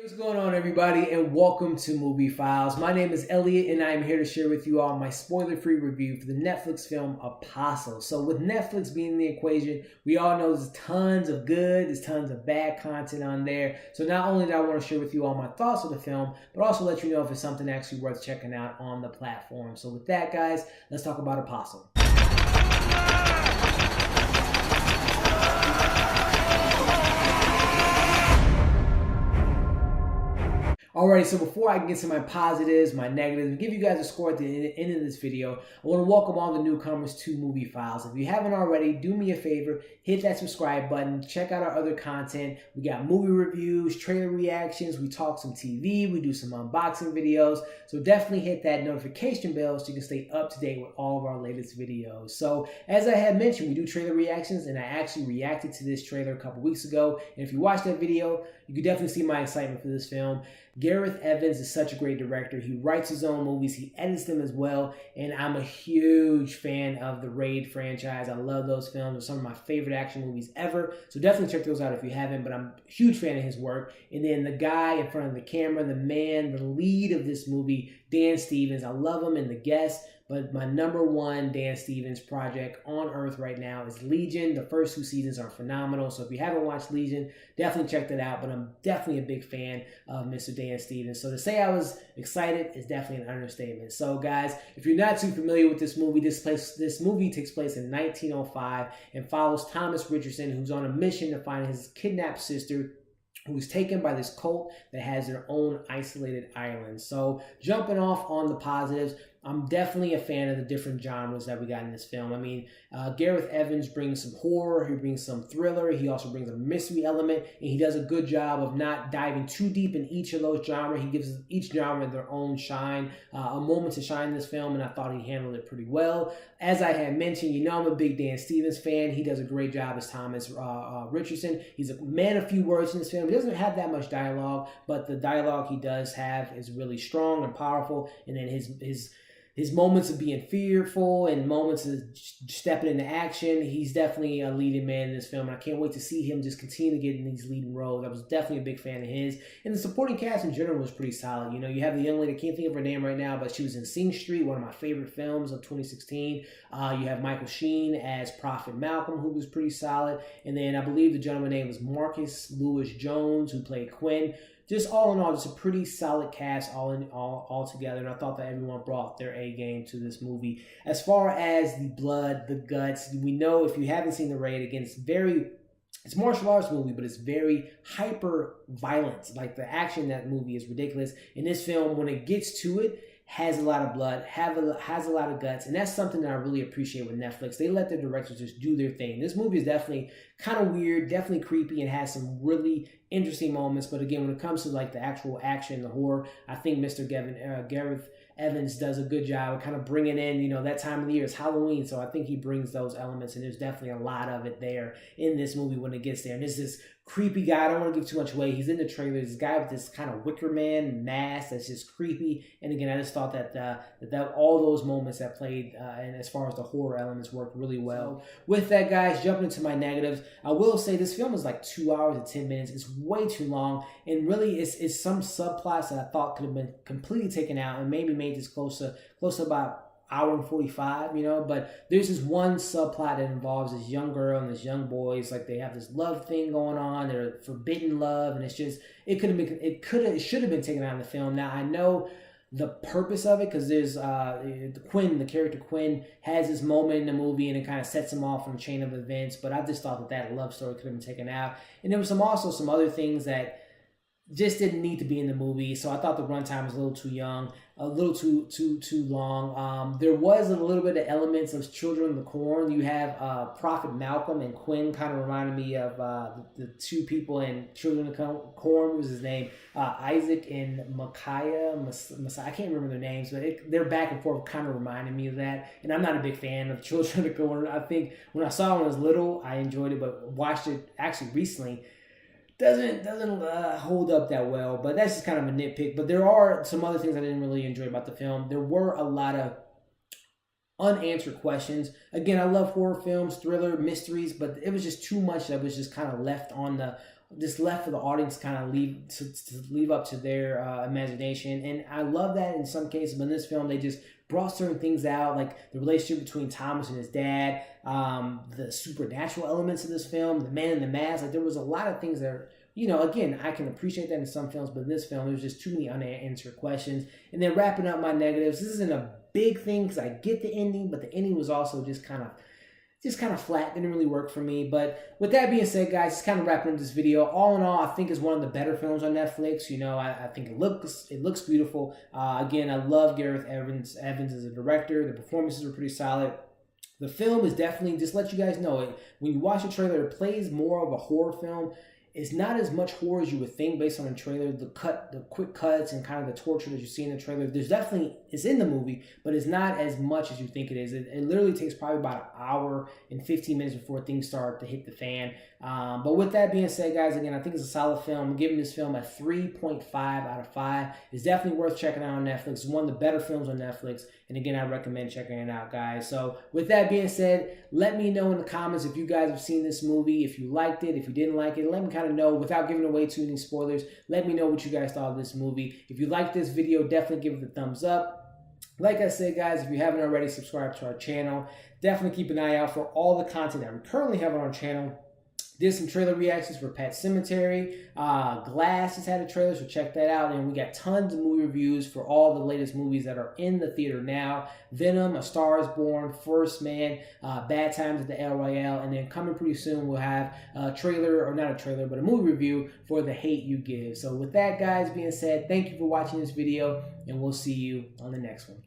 What's going on, everybody, and welcome to Movie Files. My name is Elliot, and I am here to share with you all my spoiler-free review for the Netflix film Apostle. So with Netflix being in the equation, we all know there's tons of good, there's tons of bad content on there. So not only do I want to share with you all my thoughts of the film, but also let you know if it's something actually worth checking out on the platform. So with that, guys, let's talk about Apostle. Alright, so before I get to my positives, my negatives, and give you guys a score at the end of this video, I want to welcome all the newcomers to Movie Files. If you haven't already, do me a favor, hit that subscribe button, check out our other content. We got movie reviews, trailer reactions, we talk some TV, we do some unboxing videos, so definitely hit that notification bell so you can stay up to date with all of our latest videos. So, as I had mentioned, we do trailer reactions, and I actually reacted to this trailer a couple weeks ago, and if you watched that video, you can definitely see my excitement for this film. Gareth Evans is such a great director. He writes his own movies, he edits them as well, and I'm a huge fan of the Raid franchise. I love those films. They're some of my favorite action movies ever, so definitely check those out if you haven't, but I'm a huge fan of his work. And then the guy in front of the camera, the man, the lead of this movie, Dan Stevens. I love him in The Guest, but my number one Dan Stevens project on earth right now is Legion. The first two seasons are phenomenal, so if you haven't watched Legion, definitely check that out, but I'm definitely a big fan of Mr. Dan Stevens. So to say I was excited is definitely an understatement. So guys, if you're not too familiar with this movie, this movie takes place in 1905 and follows Thomas Richardson, who's on a mission to find his kidnapped sister, who was taken by this cult that has their own isolated island. So jumping off on the positives, I'm definitely a fan of the different genres that we got in this film. I mean, Gareth Evans brings some horror, he brings some thriller, he also brings a mystery element, and he does a good job of not diving too deep in each of those genres. He gives each genre their own shine, a moment to shine in this film, and I thought he handled it pretty well. As I had mentioned, you know I'm a big Dan Stevens fan. He does a great job as Thomas Richardson. He's a man of few words in this film. He doesn't have that much dialogue, but the dialogue he does have is really strong and powerful, and then his moments of being fearful and moments of stepping into action, he's definitely a leading man in this film. And I can't wait to see him just continue to get in these leading roles. I was definitely a big fan of his. And the supporting cast in general was pretty solid. You know, you have the young lady, I can't think of her name right now, but she was in Sing Street, one of my favorite films of 2016. You have Michael Sheen as Prophet Malcolm, who was pretty solid. And then I believe the gentleman's name was Marcus Lewis Jones, who played Quinn. Just all in all, just a pretty solid cast all together, and I thought that everyone brought their A game to this movie. As far as the blood, the guts, we know if you haven't seen The Raid, again, it's martial arts movie, but it's very hyper violent. Like the action in that movie is ridiculous. In this film, when it gets to it, has a lot of blood, has a lot of guts, and that's something that I really appreciate with Netflix. They let their directors just do their thing. This movie is definitely kind of weird, definitely creepy, and has some really interesting moments. But again, when it comes to like the actual action, the horror, I think Mr. Gareth Evans does a good job of kind of bringing in, you know, that time of the year is Halloween, so I think he brings those elements, and there's definitely a lot of it there in this movie when it gets there. And there's this creepy guy, I don't want to give too much away, he's in the trailer, this guy with this kind of Wicker Man mask that's just creepy, and again, I just thought that all those moments that played, and as far as the horror elements, worked really well. With that, guys, jumping into my negatives, I will say this film is like 2 hours and 10 minutes, it's way too long, and really it's some subplots that I thought could have been completely taken out and maybe made this close to about hour and 45, you know, but there's this one subplot that involves this young girl and this young boy. It's like they have this love thing going on, they're forbidden love, and it's just, it should have been taken out of the film. Now, I know the purpose of it, because there's the character Quinn has this moment in the movie and it kind of sets him off on a chain of events, but I just thought that love story could have been taken out. And there was also some other things that just didn't need to be in the movie, so I thought the runtime was a little too young, a little too long. There was a little bit of elements of Children of the Corn. You have Prophet Malcolm and Quinn kind of reminded me of the two people in Children of the Corn. What was his name? Isaac and Messiah. I can't remember their names, but they're back and forth kind of reminded me of that. And I'm not a big fan of Children of the Corn. I think when I saw it when I was little, I enjoyed it, but watched it actually recently, doesn't hold up that well, but that's just kind of a nitpick. But there are some other things I didn't really enjoy about the film. There were a lot of unanswered questions. Again, I love horror films, thriller, mysteries, but it was just too much that was just kind of left on the just left for the audience to kind of leave up to their imagination. And I love that in some cases, but in this film they just brought certain things out, like the relationship between Thomas and his dad, the supernatural elements of this film, the man in the mask. Like there was a lot of things that are, you know, again, I can appreciate that in some films, but in this film, there was just too many unanswered questions. And then wrapping up my negatives, this isn't a big thing because I get the ending, but the ending was also just kind of flat. Didn't really work for me. But with that being said, guys, just kind of wrapping up this video. All in all, I think it's one of the better films on Netflix. You know, I think it looks beautiful. Again, I love Gareth Evans as a director. The performances were pretty solid. The film is definitely, just let you guys know, when you watch the trailer, it plays more of a horror film. It's not as much horror as you would think based on the trailer. The quick cuts and kind of the torture that you see in the trailer. There's definitely, it's in the movie, but it's not as much as you think it is. It literally takes probably about an hour and 15 minutes before things start to hit the fan. But with that being said, guys, again, I think it's a solid film. I'm giving this film a 3.5 out of 5. It's definitely worth checking out on Netflix. It's one of the better films on Netflix. And again, I recommend checking it out, guys. So with that being said, let me know in the comments if you guys have seen this movie, if you liked it, if you didn't like it. Let me kind of know without giving away too many spoilers. Let me know what you guys thought of this movie. If you liked this video, definitely give it a thumbs up. Like I said, guys, if you haven't already, subscribe to our channel. Definitely keep an eye out for all the content that we currently have on our channel. Did some trailer reactions for Pet Sematary. Glass just had a trailer, so check that out. And we got tons of movie reviews for all the latest movies that are in the theater now. Venom, A Star is Born, First Man, Bad Times at the El Royale. And then coming pretty soon, we'll have a trailer, or not a trailer, but a movie review for The Hate U Give. So with that, guys, being said, thank you for watching this video, and we'll see you on the next one.